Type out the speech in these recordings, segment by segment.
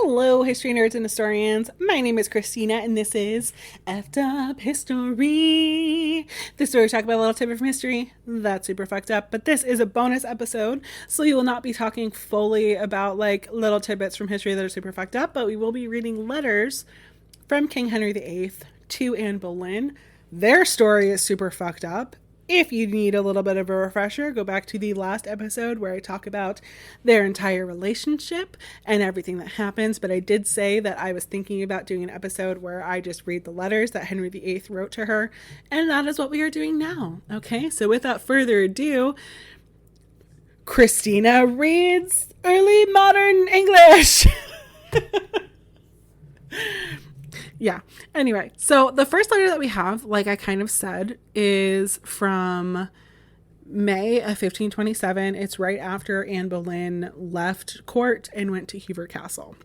Hello, history nerds and historians. My name is Krystina, and this is Effed Up History. This is where we talk about a little tidbit from history that's super fucked up, but this is a bonus episode, so we will not be talking fully about like little tidbits from history that are super fucked up, but we will be reading letters from King Henry VIII to Anne Boleyn. Their story is super fucked up. If you need a little bit of a refresher, go back to the last episode where I talk about their entire relationship and everything that happens. But I did say that I was thinking about doing an episode where I just read the letters that Henry VIII wrote to her. And that is what we are doing now. Okay, so without further ado, Krystina reads early modern English. Yeah. Anyway, so the first letter that we have, like I kind of said, is from May of 1527. It's right after Anne Boleyn left court and went to Hever Castle.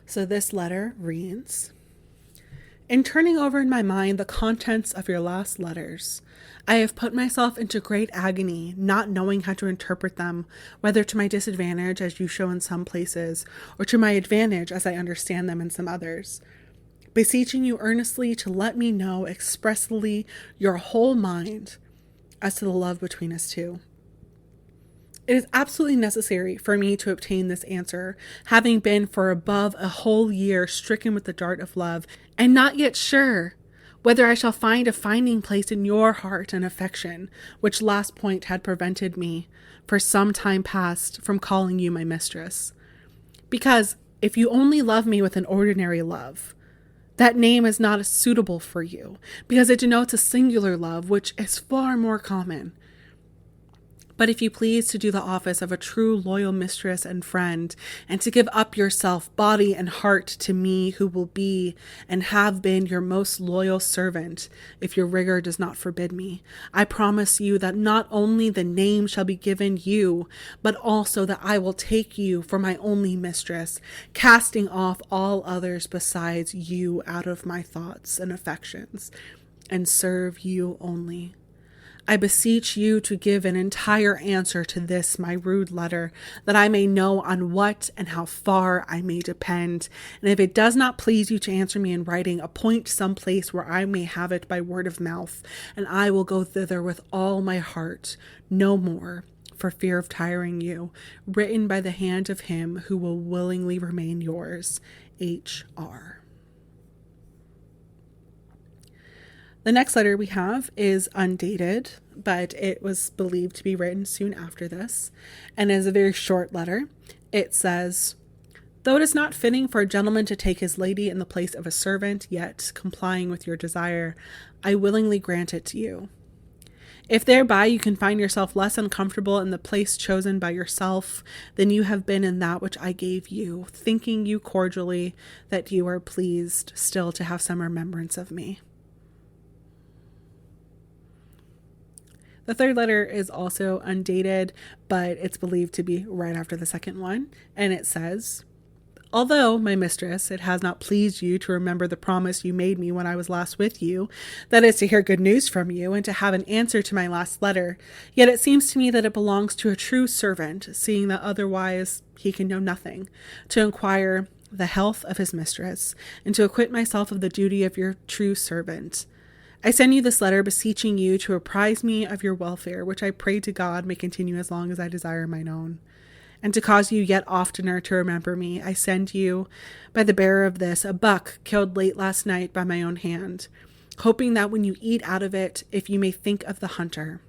So this letter reads, "In turning over in my mind the contents of your last letters, I have put myself into great agony, not knowing how to interpret them, whether to my disadvantage, as you show in some places, or to my advantage, as I understand them in some others. Beseeching you earnestly to let me know expressly your whole mind as to the love between us two. It is absolutely necessary for me to obtain this answer, having been for above a whole year stricken with the dart of love, and not yet sure whether I shall find a finding place in your heart and affection, which last point had prevented me for some time past from calling you my mistress. Because if you only love me with an ordinary love, that name is not suitable for you, because it denotes a singular love, which is far more common. But if you please to do the office of a true loyal mistress and friend, and to give up yourself, body and heart, to me who will be and have been your most loyal servant, if your rigor does not forbid me, I promise you that not only the name shall be given you, but also that I will take you for my only mistress, casting off all others besides you out of my thoughts and affections, and serve you only. I beseech you to give an entire answer to this my rude letter, that I may know on what and how far I may depend. And if it does not please you to answer me in writing, appoint some place where I may have it by word of mouth, and I will go thither with all my heart, no more, for fear of tiring you. Written by the hand of him who will willingly remain yours, H.R." The next letter we have is undated, but it was believed to be written soon after this, and is a very short letter. It says, "Though it is not fitting for a gentleman to take his lady in the place of a servant, yet, complying with your desire, I willingly grant it to you. If thereby you can find yourself less uncomfortable in the place chosen by yourself than you have been in that which I gave you, thinking you cordially that you are pleased still to have some remembrance of me." The third letter is also undated, but it's believed to be right after the second one. And it says, "Although, my mistress, it has not pleased you to remember the promise you made me when I was last with you, that is to hear good news from you and to have an answer to my last letter, yet it seems to me that it belongs to a true servant, seeing that otherwise he can know nothing, to inquire the health of his mistress, and to acquit myself of the duty of your true servant. I send you this letter beseeching you to apprise me of your welfare, which I pray to God may continue as long as I desire mine own. And to cause you yet oftener to remember me, I send you, by the bearer of this, a buck killed late last night by my own hand, hoping that when you eat out of it, if you may think of the hunter.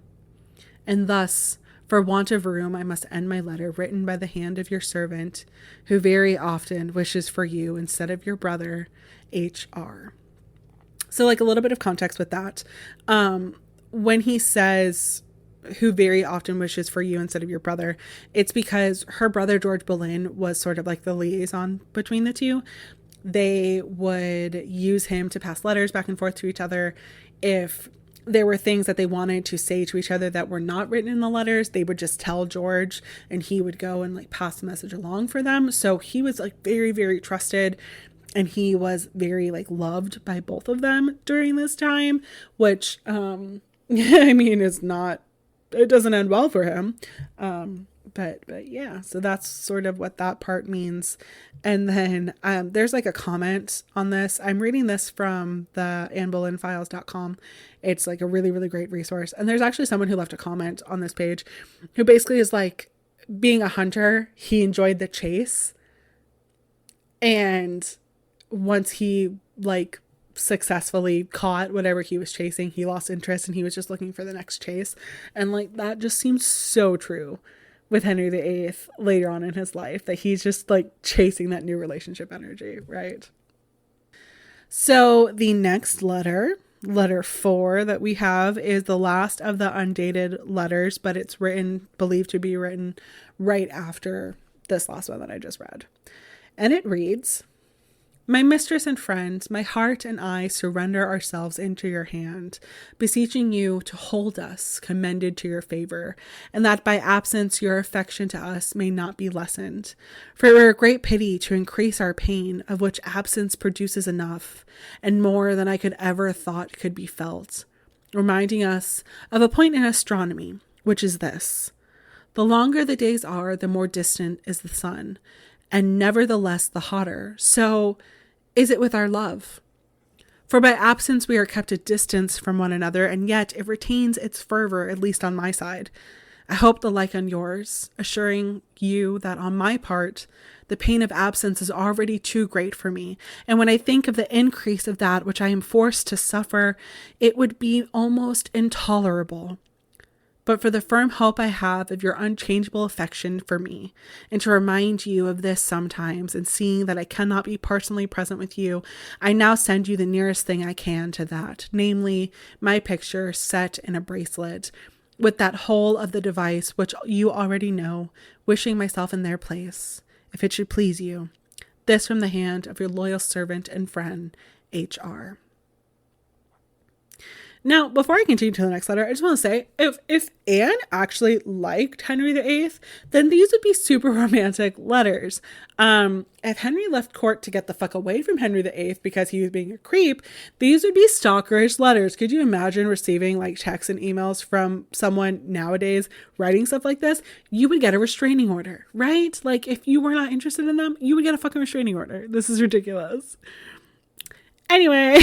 And thus, for want of room, I must end my letter, written by the hand of your servant, who very often wishes for you instead of your brother, H.R." So like a little bit of context with that. When he says who very often wishes for you instead of your brother, it's because her brother George Boleyn was sort of like the liaison between the two. They would use him to pass letters back and forth to each other. If there were things that they wanted to say to each other that were not written in the letters, they would just tell George and he would go and like pass the message along for them. So he was like very, very trusted. And he was very like loved by both of them during this time, which, I mean, is not, it doesn't end well for him. But yeah, so that's sort of what that part means. And then there's like a comment on this. I'm reading this from the AnneBoleynFiles.com. It's like a really, really great resource. And there's actually someone who left a comment on this page who basically is like, being a hunter, he enjoyed the chase. And once he like successfully caught whatever he was chasing, he lost interest and he was just looking for the next chase. And like that just seems so true with Henry VIII later on in his life, that he's just like chasing that new relationship energy, right? So the next letter 4 that we have, is the last of the undated letters, but it's believed to be written right after this last one that I just read. And it reads, "My mistress and friend, my heart and I surrender ourselves into your hand, beseeching you to hold us commended to your favor, and that by absence your affection to us may not be lessened. For it were a great pity to increase our pain, of which absence produces enough, and more than I could ever thought could be felt. Reminding us of a point in astronomy, which is this: the longer the days are, the more distant is the sun, and nevertheless the hotter. So is it with our love. For by absence we are kept at distance from one another, and yet it retains its fervor, at least on my side. I hope the like on yours, assuring you that on my part, the pain of absence is already too great for me, and when I think of the increase of that which I am forced to suffer, it would be almost intolerable. But for the firm hope I have of your unchangeable affection for me, and to remind you of this sometimes, and seeing that I cannot be personally present with you, I now send you the nearest thing I can to that, namely my picture set in a bracelet, with that whole of the device which you already know, wishing myself in their place, if it should please you. This from the hand of your loyal servant and friend, H.R." Now, before I continue to the next letter, I just want to say, if Anne actually liked Henry VIII, then these would be super romantic letters. If Henry left court to get the fuck away from Henry VIII because he was being a creep, these would be stalkerish letters. Could you imagine receiving like texts and emails from someone nowadays writing stuff like this? You would get a restraining order, right? Like if you were not interested in them, you would get a fucking restraining order. This is ridiculous. Anyway.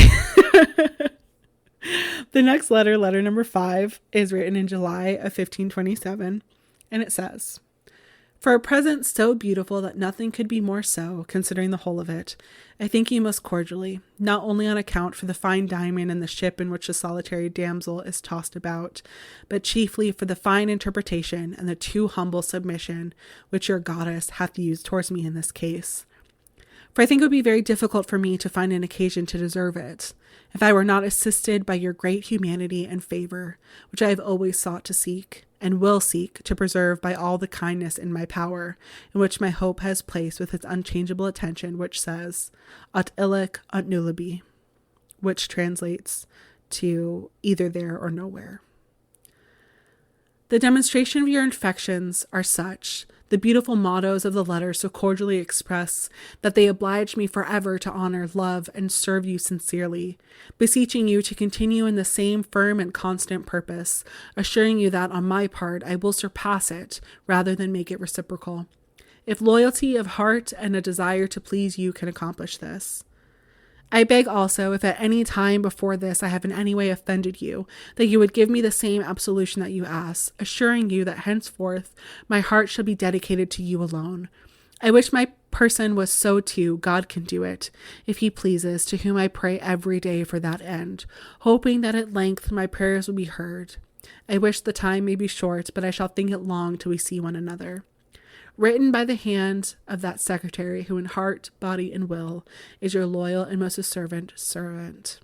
The next letter number 5, is written in July of 1527, and it says, "For a present so beautiful that nothing could be more so, considering the whole of it, I thank you most cordially, not only on account for the fine diamond and the ship in which the solitary damsel is tossed about, but chiefly for the fine interpretation and the too humble submission which your goddess hath used towards me in this case. For I think it would be very difficult for me to find an occasion to deserve it, if I were not assisted by your great humanity and favor, which I have always sought to seek, and will seek to preserve by all the kindness in my power, in which my hope has placed with its unchangeable attention, which says, Aut illic aut nullibi, which translates to either there or nowhere. The demonstration of your affections are such, the beautiful mottos of the letter so cordially express, that they oblige me forever to honor, love, and serve you sincerely, beseeching you to continue in the same firm and constant purpose, assuring you that on my part I will surpass it rather than make it reciprocal, if loyalty of heart and a desire to please you can accomplish this. I beg also, if at any time before this I have in any way offended you, that you would give me the same absolution that you ask, assuring you that henceforth my heart shall be dedicated to you alone. I wish my person was so too. God can do it, if he pleases, to whom I pray every day for that end, hoping that at length my prayers will be heard. I wish the time may be short, but I shall think it long till we see one another. Written by the hand of that secretary who in heart, body, and will is your loyal and most servant.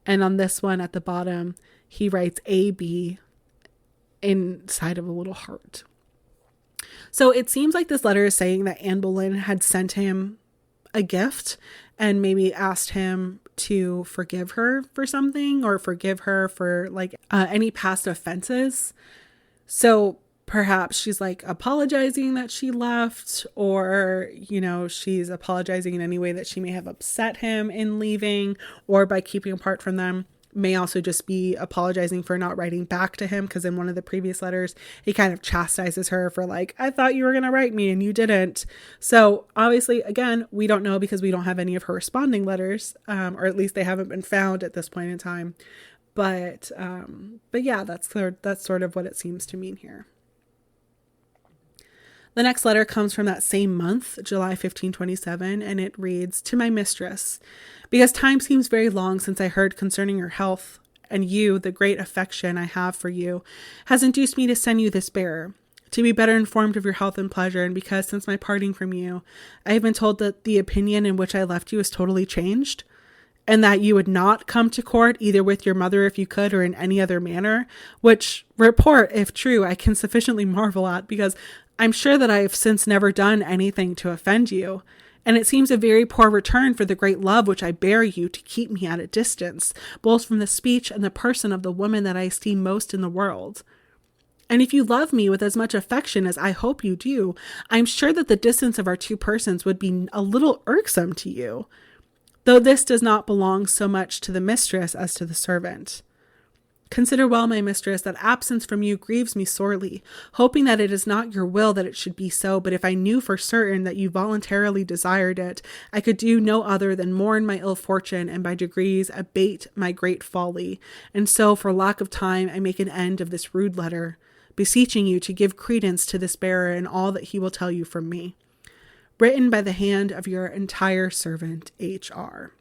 And on this one at the bottom, he writes AB inside of a little heart. So it seems like this letter is saying that Anne Boleyn had sent him a gift and maybe asked him to forgive her for something, or forgive her for like any past offenses. So perhaps she's like apologizing that she left, or, you know, she's apologizing in any way that she may have upset him in leaving or by keeping apart from them. may also just be apologizing for not writing back to him, because in one of the previous letters, he kind of chastises her for like, I thought you were going to write me and you didn't. So obviously, again, we don't know because we don't have any of her responding letters, or at least they haven't been found at this point in time. But yeah, that's sort of what it seems to mean here. The next letter comes from that same month, July 1527, and it reads, "To my mistress, because time seems very long since I heard concerning your health, and you, the great affection I have for you, has induced me to send you this bearer, to be better informed of your health and pleasure, and because since my parting from you, I have been told that the opinion in which I left you is totally changed, and that you would not come to court either with your mother if you could or in any other manner, which report, if true, I can sufficiently marvel at, because I'm sure that I have since never done anything to offend you, and it seems a very poor return for the great love which I bear you to keep me at a distance, both from the speech and the person of the woman that I esteem most in the world. And if you love me with as much affection as I hope you do, I'm sure that the distance of our two persons would be a little irksome to you, though this does not belong so much to the mistress as to the servant. Consider well, my mistress, that absence from you grieves me sorely, hoping that it is not your will that it should be so, but if I knew for certain that you voluntarily desired it, I could do no other than mourn my ill fortune and by degrees abate my great folly. And so, for lack of time, I make an end of this rude letter, beseeching you to give credence to this bearer and all that he will tell you from me. Written by the hand of your entire servant, H.R."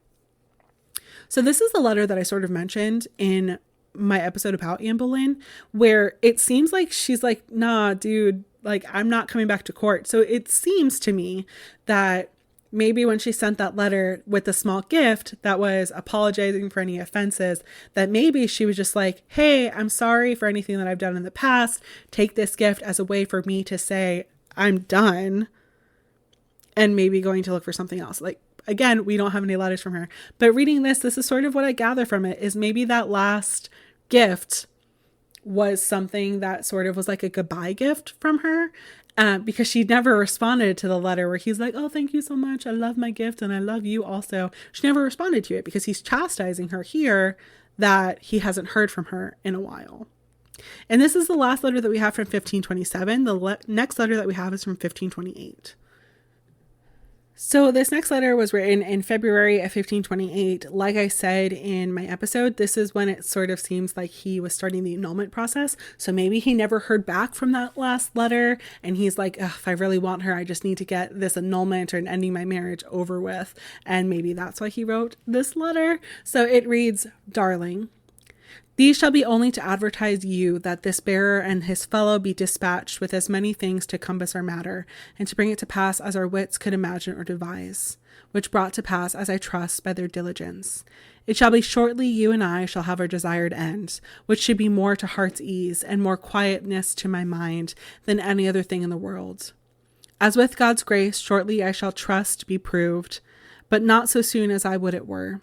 So this is the letter that I sort of mentioned in my episode about Anne Boleyn, where it seems like she's like, nah, dude, like, I'm not coming back to court. So it seems to me that maybe when she sent that letter with the small gift that was apologizing for any offenses, that maybe she was just like, hey, I'm sorry for anything that I've done in the past. Take this gift as a way for me to say I'm done, and maybe going to look for something else. Like, again, we don't have any letters from her, but reading this is sort of what I gather from it, is maybe that last gift was something that sort of was like a goodbye gift from her, because she never responded to the letter where he's like, oh, thank you so much. I love my gift and I love you also. She never responded to it because he's chastising her here that he hasn't heard from her in a while. And this is the last letter that we have from 1527. The next letter that we have is from 1528. So this next letter was written in February of 1528. Like I said in my episode, this is when it sort of seems like he was starting the annulment process. So maybe he never heard back from that last letter, and he's like, if I really want her, I just need to get this annulment or an ending my marriage over with. And maybe that's why he wrote this letter. So it reads, "Darling, these shall be only to advertise you that this bearer and his fellow be dispatched with as many things to compass our matter, and to bring it to pass as our wits could imagine or devise, which brought to pass, as I trust, by their diligence. It shall be shortly you and I shall have our desired end, which should be more to heart's ease and more quietness to my mind than any other thing in the world. As with God's grace, shortly I shall trust be proved, but not so soon as I would it were.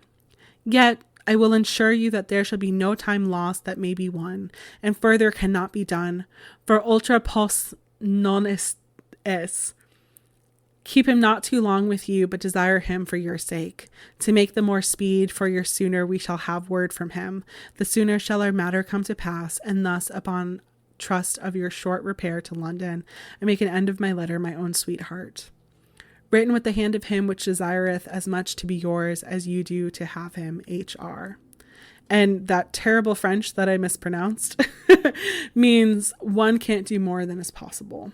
Yet I will ensure you that there shall be no time lost that may be won, and further cannot be done, for ultra pos non est. Keep him not too long with you, but desire him for your sake, to make the more speed, for your sooner we shall have word from him, the sooner shall our matter come to pass, and thus upon trust of your short repair to London, I make an end of my letter, my own sweetheart. Written with the hand of him which desireth as much to be yours as you do to have him, H.R. And that terrible French that I mispronounced means one can't do more than is possible.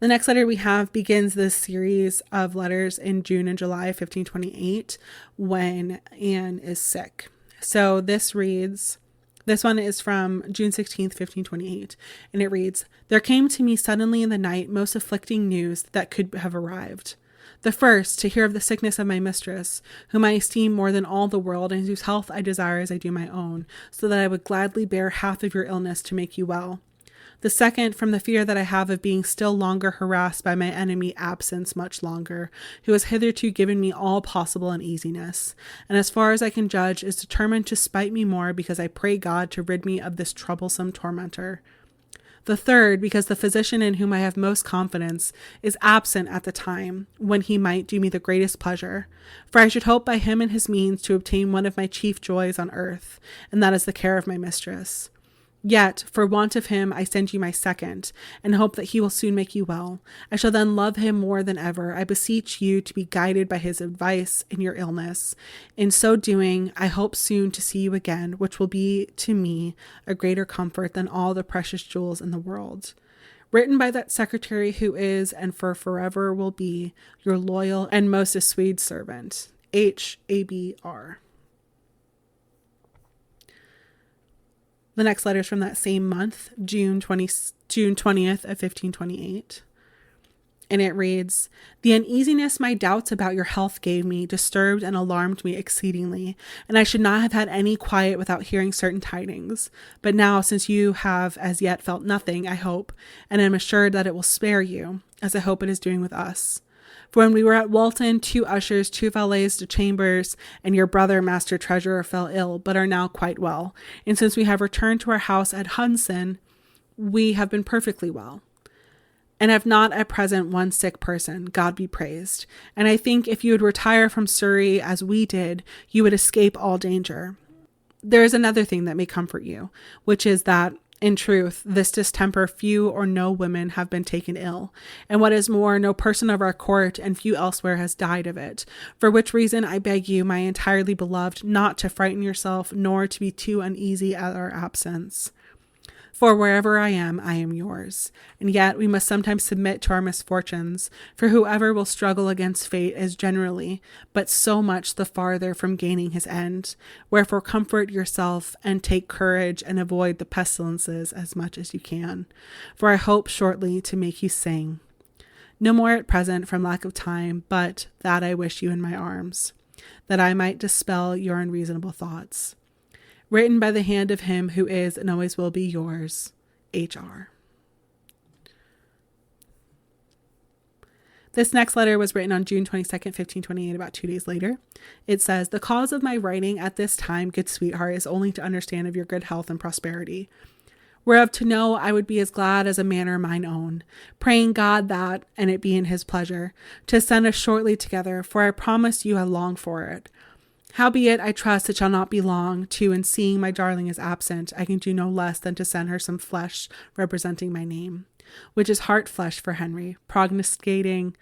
The next letter we have begins this series of letters in June and July of 1528 when Anne is sick. So this reads, this one is from June 16th, 1528, and it reads, "There came to me suddenly in the night most afflicting news that could have arrived. The first, to hear of the sickness of my mistress, whom I esteem more than all the world, and whose health I desire as I do my own, so that I would gladly bear half of your illness to make you well. The second, from the fear that I have of being still longer harassed by my enemy absence much longer, who has hitherto given me all possible uneasiness, and as far as I can judge, is determined to spite me more, because I pray God to rid me of this troublesome tormentor. The third, because the physician in whom I have most confidence is absent at the time when he might do me the greatest pleasure. For I should hope by him and his means to obtain one of my chief joys on earth, and that is the care of my mistress. Yet, for want of him, I send you my second, and hope that he will soon make you well. I shall then love him more than ever. I beseech you to be guided by his advice in your illness. In so doing, I hope soon to see you again, which will be to me a greater comfort than all the precious jewels in the world. Written by that secretary who is, and for forever will be, your loyal and most assuaged servant, H.A.B.R. The next letter is from that same month, June 20th of 1528. And it reads, "The uneasiness my doubts about your health gave me disturbed and alarmed me exceedingly, and I should not have had any quiet without hearing certain tidings. But now, since you have as yet felt nothing, I hope, and am assured that it will spare you, as I hope it is doing with us. For when we were at Walton, 2 ushers, 2 valets de chambers, and your brother, Master Treasurer, fell ill, but are now quite well. And since we have returned to our house at Hudson, we have been perfectly well, and have not at present one sick person, God be praised. And I think if you would retire from Surrey as we did, you would escape all danger. There is another thing that may comfort you, which is that, in truth, this distemper few or no women have been taken ill, and what is more, no person of our court and few elsewhere has died of it, for which reason I beg you, my entirely beloved, not to frighten yourself, nor to be too uneasy at our absence. For wherever I am yours. And yet we must sometimes submit to our misfortunes, for whoever will struggle against fate is generally but so much the farther from gaining his end. Wherefore comfort yourself and take courage and avoid the pestilences as much as you can. For I hope shortly to make you sing. No more at present from lack of time, but that I wish you in my arms, that I might dispel your unreasonable thoughts. Written by the hand of him who is and always will be yours, H.R." This next letter was written on June 22nd, 1528, about 2 days later. It says, "The cause of my writing at this time, good sweetheart, is only to understand of your good health and prosperity, whereof to know I would be as glad as a manner mine own, praying God that, and it be in his pleasure, to send us shortly together, for I promise you I long for it. Howbeit, I trust it shall not be long, and seeing my darling is absent, I can do no less than to send her some flesh representing my name, which is heart flesh for Henry, prognosticating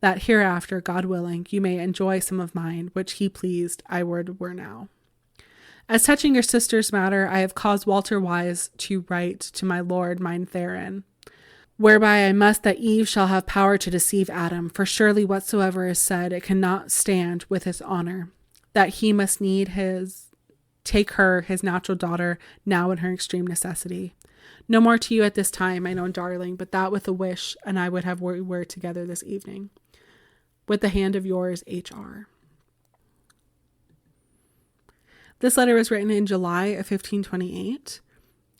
that hereafter, God willing, you may enjoy some of mine, which he pleased I would were now. As touching your sister's matter, I have caused Walter Wise to write to my lord mine therein, whereby I must that Eve shall have power to deceive Adam, for surely whatsoever is said, it cannot stand with his honor, that he must need take her, his natural daughter, now in her extreme necessity. No more to you at this time, my own darling, but that with a wish, and I would have we were together this evening. With the hand of yours, H.R." This letter was written in July of 1528,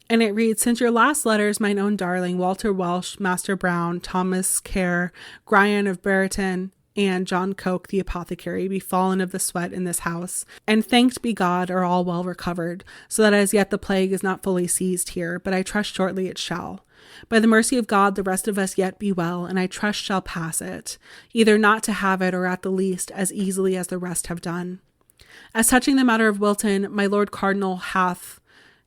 and it reads, "Since your last letters, mine own darling, Walter Welsh, Master Brown, Thomas Kerr, Grian of Brereton, and John Coke, the apothecary, be fallen of the sweat in this house, and thanked be God, are all well recovered, so that as yet the plague is not fully seized here, but I trust shortly it shall. By the mercy of God, the rest of us yet be well, and I trust shall pass it, either not to have it, or at the least as easily as the rest have done. As touching the matter of Wilton, my Lord Cardinal hath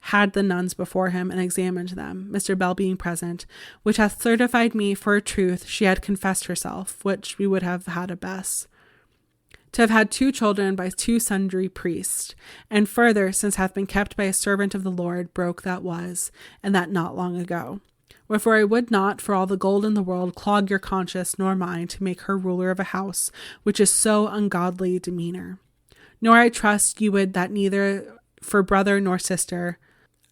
had the nuns before him and examined them, Mr. Bell being present, which hath certified me for a truth she had confessed herself, which we would have had a best, to have had 2 children by 2 sundry priests, and further, since hath been kept by a servant of the Lord, broke that was, and that not long ago. Wherefore I would not, for all the gold in the world, clog your conscience nor mine to make her ruler of a house which is so ungodly demeanor. Nor I trust you would that neither for brother nor sister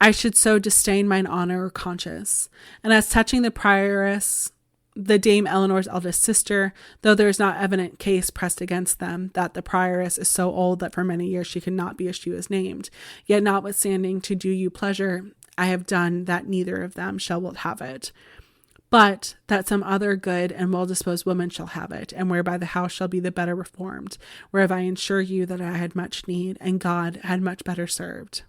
I should so disdain mine honour or conscience. And as touching the prioress, the Dame Eleanor's eldest sister, though there is not evident case pressed against them, that the prioress is so old that for many years she could not be as she was named, yet notwithstanding to do you pleasure, I have done that neither of them shall wilt have it. But that some other good and well-disposed woman shall have it, and whereby the house shall be the better reformed, whereof I ensure you that I had much need, and God had much better served.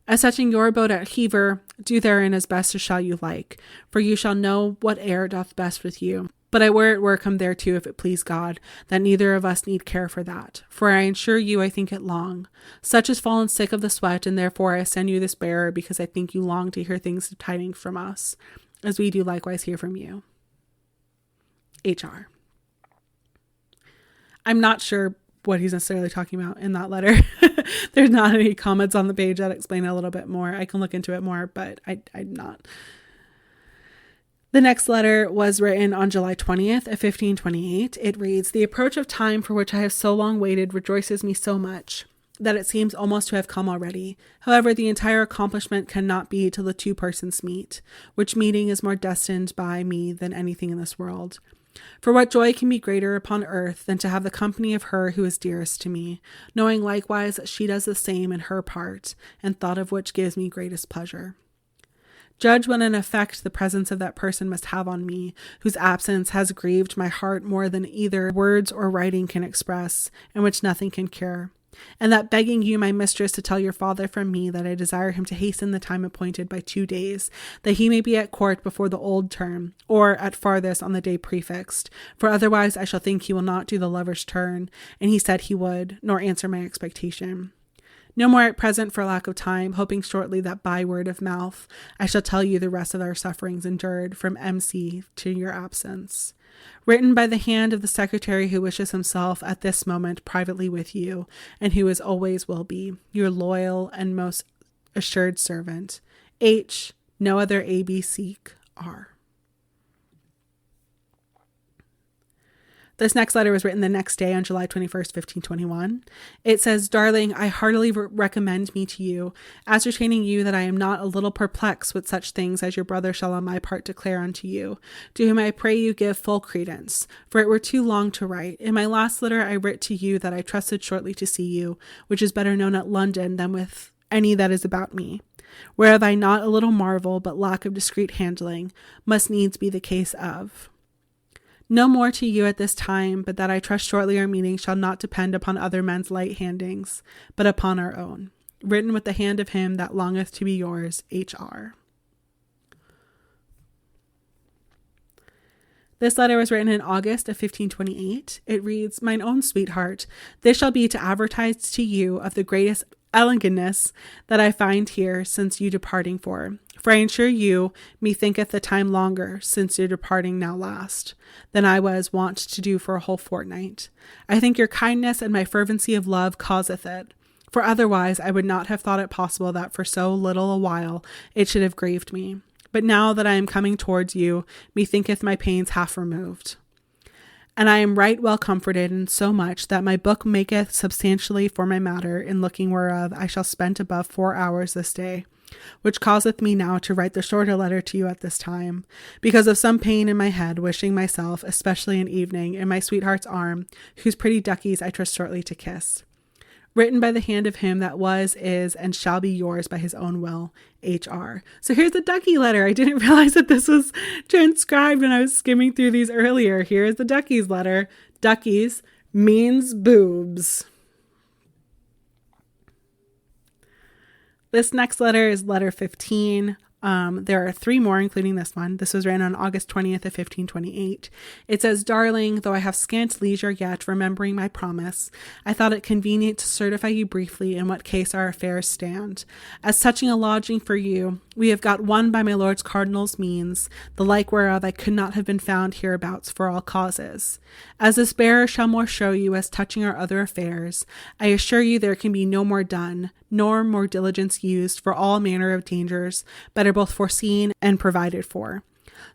As touching your abode at Hever, do therein as best as shall you like, for you shall know what air doth best with you. But I were it were come thereto, if it please God, that neither of us need care for that. For I assure you I think it long. Such is fallen sick of the sweat, and therefore I send you this bearer, because I think you long to hear things of tidings from us, as we do likewise hear from you. HR. I'm not sure what he's necessarily talking about in that letter. There's not any comments on the page that explain it a little bit more. I can look into it more, but I'm not. The next letter was written on July 20th of 1528. It reads, "The approach of time for which I have so long waited rejoices me so much that it seems almost to have come already. However, the entire accomplishment cannot be till the two persons meet, which meeting is more destined by me than anything in this world. For what joy can be greater upon earth than to have the company of her who is dearest to me, knowing likewise that she does the same in her part, and thought of which gives me greatest pleasure. Judge what an effect the presence of that person must have on me, whose absence has grieved my heart more than either words or writing can express, and which nothing can cure. And that begging you, my mistress, to tell your father from me that I desire him to hasten the time appointed by 2 days, that he may be at court before the old term, or at farthest on the day prefixed, for otherwise I shall think he will not do the lover's turn, and he said he would, nor answer my expectation. No more at present for lack of time, hoping shortly that by word of mouth I shall tell you the rest of our sufferings endured from MC to your absence. Written by the hand of the secretary who wishes himself at this moment privately with you, and who is always will be your loyal and most assured servant, H. No other A.B. seek, R." This next letter was written the next day on July 21st, 1521. It says, "Darling, I heartily recommend me to you, ascertaining you that I am not a little perplexed with such things as your brother shall on my part declare unto you, to whom I pray you give full credence, for it were too long to write. In my last letter I writ to you that I trusted shortly to see you, which is better known at London than with any that is about me. Whereof I not a little marvel, but lack of discreet handling must needs be the case of. No more to you at this time, but that I trust shortly our meeting shall not depend upon other men's light handings, but upon our own. Written with the hand of him that longeth to be yours, H.R." This letter was written in August of 1528. It reads, "Mine own sweetheart, this shall be to advertise to you of the greatest elegantness that I find here since you departing for I assure you, methinketh the time longer since your departing now last, than I was wont to do for a whole fortnight. I think your kindness and my fervency of love causeth it, for otherwise I would not have thought it possible that for so little a while it should have grieved me. But now that I am coming towards you, methinketh my pains half removed. And I am right well comforted in so much that my book maketh substantially for my matter, in looking whereof I shall spend above 4 hours this day, which causeth me now to write the shorter letter to you at this time, because of some pain in my head, wishing myself, especially in evening, in my sweetheart's arm, whose pretty duckies I trust shortly to kiss. Written by the hand of him that was, is, and shall be yours by his own will, H.R." So here's the ducky letter. I didn't realize that this was transcribed when I was skimming through these earlier. Here's the duckies letter. Duckies means boobs. This next letter is letter 15. There are 3 more, including this one. This was written on August 20th of 1528. It says, "Darling, though I have scant leisure yet, remembering my promise, I thought it convenient to certify you briefly in what case our affairs stand. As touching a lodging for you, we have got one by my lord's cardinal's means, the like whereof I could not have been found hereabouts for all causes. As this bearer shall more show you as touching our other affairs, I assure you there can be no more done, nor more diligence used for all manner of dangers, better both foreseen and provided for.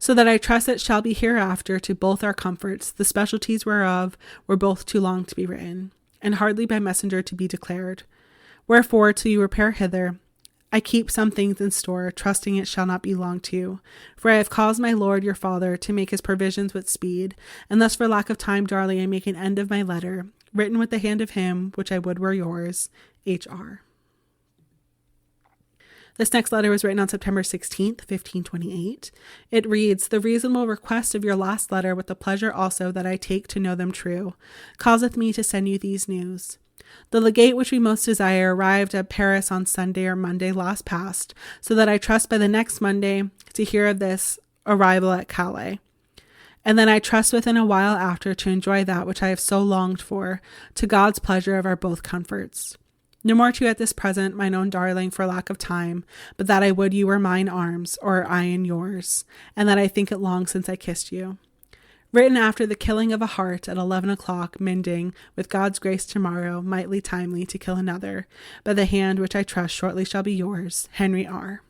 So that I trust it shall be hereafter to both our comforts, the specialties whereof were both too long to be written, and hardly by messenger to be declared. Wherefore, till you repair hither, I keep some things in store, trusting it shall not be long too. For I have caused my lord your father to make his provisions with speed, and thus for lack of time, darling, I make an end of my letter, written with the hand of him, which I would were yours, H.R." This next letter was written on September 16th, 1528. It reads, "The reasonable request of your last letter, with the pleasure also that I take to know them true, causeth me to send you these news. The legate which we most desire arrived at Paris on Sunday or Monday last past, so that I trust by the next Monday to hear of this arrival at Calais. And then I trust within a while after to enjoy that which I have so longed for, to God's pleasure of our both comforts. No more to you at this present, mine own darling, for lack of time, but that I would you were mine arms, or I in yours, and that I think it long since I kissed you. Written after the killing of a hart at 11 o'clock, mending, with God's grace tomorrow, mightily timely to kill another, by the hand which I trust shortly shall be yours, Henry R.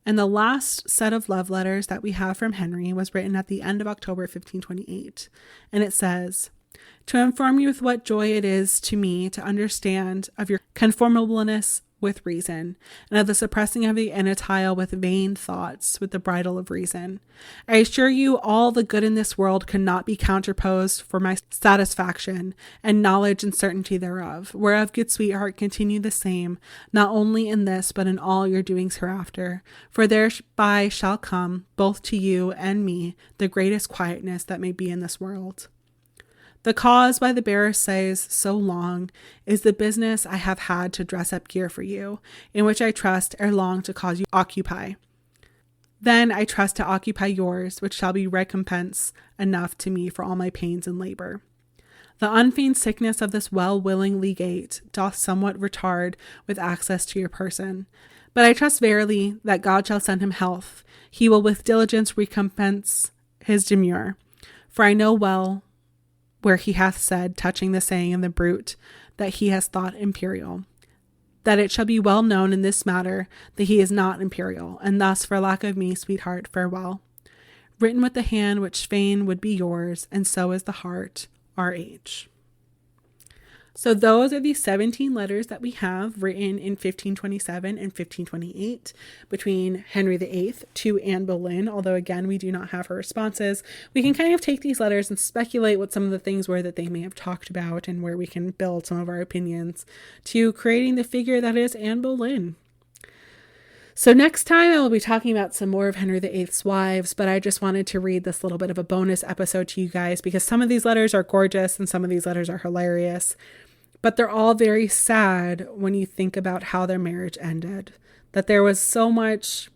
And the last set of love letters that we have from Henry was written at the end of October 1528, and it says, "To inform you with what joy it is to me to understand of your conformableness with reason, and of the suppressing of the inutile with vain thoughts with the bridle of reason. I assure you all the good in this world cannot be counterposed for my satisfaction, and knowledge and certainty thereof, whereof, good sweetheart, continue the same, not only in this, but in all your doings hereafter, for thereby shall come, both to you and me, the greatest quietness that may be in this world. The cause why the bearer says so long is the business I have had to dress up gear for you, in which I trust ere long to cause you occupy. Then I trust to occupy yours, which shall be recompense enough to me for all my pains and labor. The unfeigned sickness of this well-willing legate doth somewhat retard with access to your person. But I trust verily that God shall send him health. He will with diligence recompense his demur. For I know well where he hath said, touching the saying in the brute, that he has thought imperial, that it shall be well known in this matter that he is not imperial, and thus for lack of me, sweetheart, farewell. Written with the hand which fain would be yours, and so is the heart, R.H. So those are the 17 letters that we have written in 1527 and 1528 between Henry VIII to Anne Boleyn. Although, again, we do not have her responses. We can kind of take these letters and speculate what some of the things were that they may have talked about and where we can build some of our opinions to creating the figure that is Anne Boleyn. So next time I will be talking about some more of Henry VIII's wives, but I just wanted to read this little bit of a bonus episode to you guys because some of these letters are gorgeous and some of these letters are hilarious. But they're all very sad when you think about how their marriage ended. That there was so much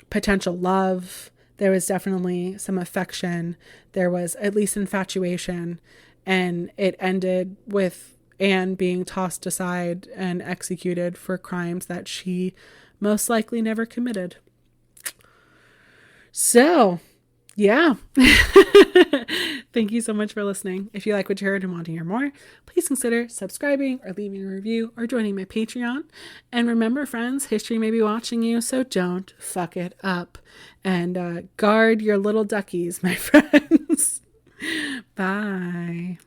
potential love. There was definitely some affection. There was at least infatuation. And it ended with Anne being tossed aside and executed for crimes that she most likely never committed. So, yeah. Thank you so much for listening. If you like what you heard and want to hear more, please consider subscribing or leaving a review or joining my Patreon. And remember, friends, history may be watching you, so don't fuck it up. And guard your little duckies, my friends. Bye.